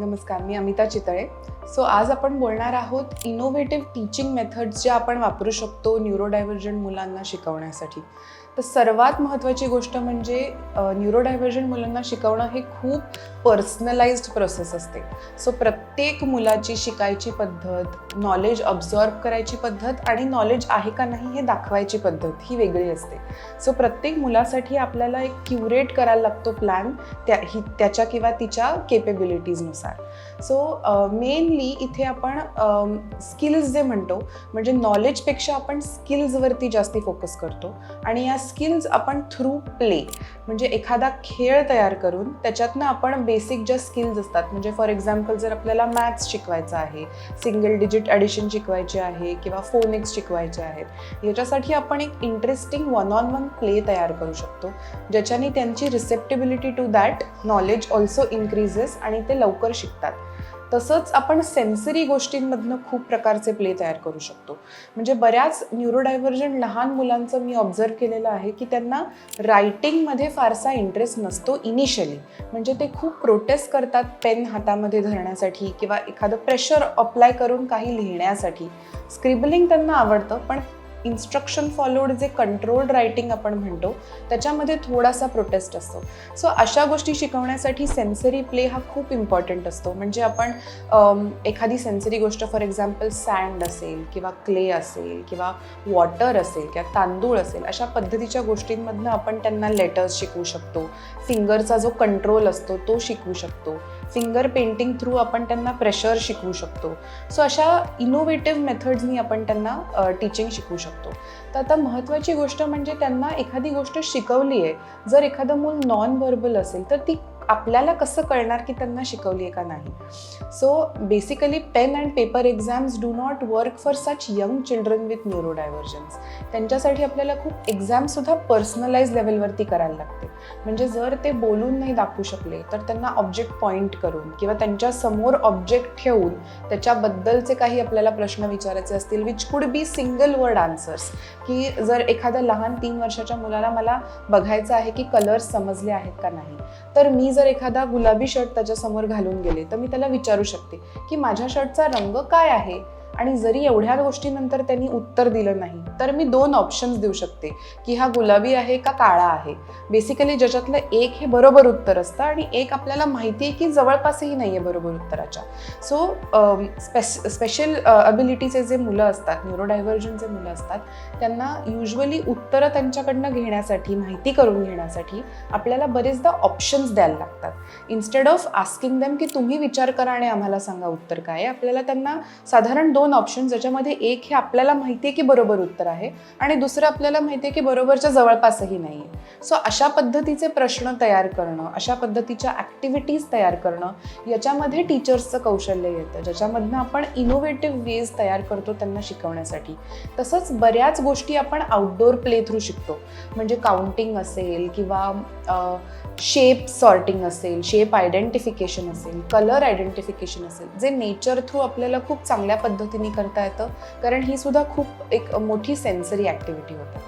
नमस्कार, मी अमिता चितळे. सो आज आपण बोलणार आहोत इनोव्हेटिव्ह टीचिंग मेथड्स ज्या आपण वापरू शकतो न्यूरोडायव्हर्जंट मुलांना शिकवण्यासाठी. तर सर्वात महत्त्वाची गोष्ट म्हणजे न्यूरोडायव्हर्जंट मुलांना शिकवणं हे खूप पर्सनलाइज्ड प्रोसेस असते. सो प्रत्येक मुलाची शिकायची पद्धत, नॉलेज अब्झॉर्ब करायची पद्धत आणि नॉलेज आहे का नाही हे दाखवायची पद्धत ही वेगळी असते. सो प्रत्येक मुलासाठी आपल्याला एक क्युरेट करायला लागतो प्लॅन त्याच्या किंवा तिच्या केपेबिलिटीजनुसार. सो मेनली इथे आपण स्किल्स जे म्हणतो म्हणजे नॉलेजपेक्षा आपण स्किल्सवरती जास्ती फोकस करतो आणि या स्किल्स आपण थ्रू प्ले म्हणजे एखादा खेळ तयार करून त्याच्यातनं आपण बेसिक ज्या स्किल्स असतात म्हणजे फॉर एक्झाम्पल जर आपल्याला मॅथ्स शिकवायचं आहे, सिंगल डिजिट ॲडिशन शिकवायचे आहे किंवा फोनिक्स शिकवायचे आहेत, याच्यासाठी आपण एक interesting one on one play तयार करू शकतो ज्याच्याने त्यांची receptibility to that knowledge also increases आणि ते लवकर शिकतात. तसंच आपण सेन्सरी गोष्टींमधनं खूप प्रकारचे प्ले तयार करू शकतो. म्हणजे बऱ्याच न्यूरोडायव्हर्जंट लहान मुलांचं मी ऑब्झर्व केलेलं आहे की त्यांना रायटिंगमध्ये फारसा इंटरेस्ट नसतो इनिशियली. म्हणजे ते खूप प्रोटेस्ट करतात पेन हातामध्ये धरण्यासाठी किंवा एखादं प्रेशर अप्लाय करून काही लिहिण्यासाठी. स्क्रिबलिंग त्यांना आवडतं पण इन्स्ट्रक्शन फॉलोड जे कंट्रोल्ड रायटिंग आपण म्हणतो त्याच्यामध्ये थोडासा प्रोटेस्ट असतो. सो अशा गोष्टी शिकवण्यासाठी सेन्सरी प्ले हा खूप इम्पॉर्टंट असतो. म्हणजे आपण एखादी सेन्सरी गोष्ट फॉर एक्झाम्पल सँड असेल किंवा क्ले असेल किंवा वॉटर असेल किंवा तांदूळ असेल अशा पद्धतीच्या गोष्टींमधनं आपण त्यांना लेटर्स शिकवू शकतो. फिंगरचा जो कंट्रोल असतो तो शिकवू शकतो. फिंगर पेंटिंग थ्रू आपण त्यांना प्रेशर शिकवू शकतो. सो अशा इनोव्हेटिव्ह मेथड्सनी आपण त्यांना टीचिंग शिकवू शकतो. तर आता महत्त्वाची गोष्ट म्हणजे त्यांना एखादी गोष्ट शिकवली आहे, जर एखादं मूल नॉन व्हर्बल असेल तर ती आपल्याला कसं कळणार की त्यांना शिकवली आहे का नाही. So basically pen and paper exams do not work for such young children with neurodivergence. त्यांच्यासाठी आपल्याला खूप एक्झामसुद्धा पर्सनलाइज लेवलवरती करायला लागते. म्हणजे जर ते बोलून नाही दाखवू शकले तर त्यांना ऑब्जेक्ट पॉईंट करून किंवा त्यांच्या समोर ऑब्जेक्ट ठेवून त्याच्याबद्दलचे काही आपल्याला प्रश्न विचारायचे असतील which could be single word answers. की जर एखाद्या लहान 3 वर्षाच्या मुलाला मला बघायचं आहे की कलर्स समजले आहेत का नाही, तर मी जर एखादा गुलाबी शर्ट त्याच्यासमोर घालून गेले तर मी त्याला विचारू शकते की माझ्या शर्टचा रंग काय आहे. आणि जरी एवढ्या गोष्टीनंतर त्यांनी उत्तर दिलं नाही तर मी 2 ऑप्शन्स देऊ शकते की हा गुलाबी आहे का काळा आहे. बेसिकली ज्याच्यातलं एक हे बरोबर उत्तर असतं आणि एक आपल्याला माहिती आहे की जवळपासही नाही आहे बरोबर उत्तराच्या. सो स्पेशल अबिलिटीचे जे मुलं असतात, न्यूरोडायव्हर्जंटचे मुलं असतात, त्यांना युजली उत्तरं त्यांच्याकडनं घेण्यासाठी, माहिती करून घेण्यासाठी आपल्याला बरेचदा ऑप्शन्स द्यायला लागतात. इन्स्टेड ऑफ आस्किंग देम की तुम्ही विचार करा आणि आम्हाला सांगा उत्तर काय आहे, आपल्याला त्यांना साधारण 2 ऑप्शन्स ज्याच्यामध्ये एक हे आपल्याला माहिती आहे की बरोबर उत्तर आहे आणि दुसरं आपल्याला माहिती आहे की बरोबरच्या जवळपासही नाही आहे. सो अशा पद्धतीचे प्रश्न तयार करणं, अशा पद्धतीच्या ॲक्टिव्हिटीज तयार करणं याच्यामध्ये टीचर्सचं कौशल्य येतं, ज्याच्यामधनं आपण इनोव्हेटिव्ह वेज तयार करतो त्यांना शिकवण्यासाठी. तसंच बऱ्याच गोष्टी आपण आउटडोर प्ले थ्रू शिकतो. म्हणजे काउंटिंग असेल किंवा शेप सॉर्टिंग असेल, शेप आयडेंटिफिकेशन असेल, कलर आयडेंटिफिकेशन असेल, जे नेचर थ्रू आपल्याला खूप चांगल्या पद्धतीने करता येतं कारण ही सुद्धा खूप एक मोठी सेन्सरी ॲक्टिव्हिटी होते.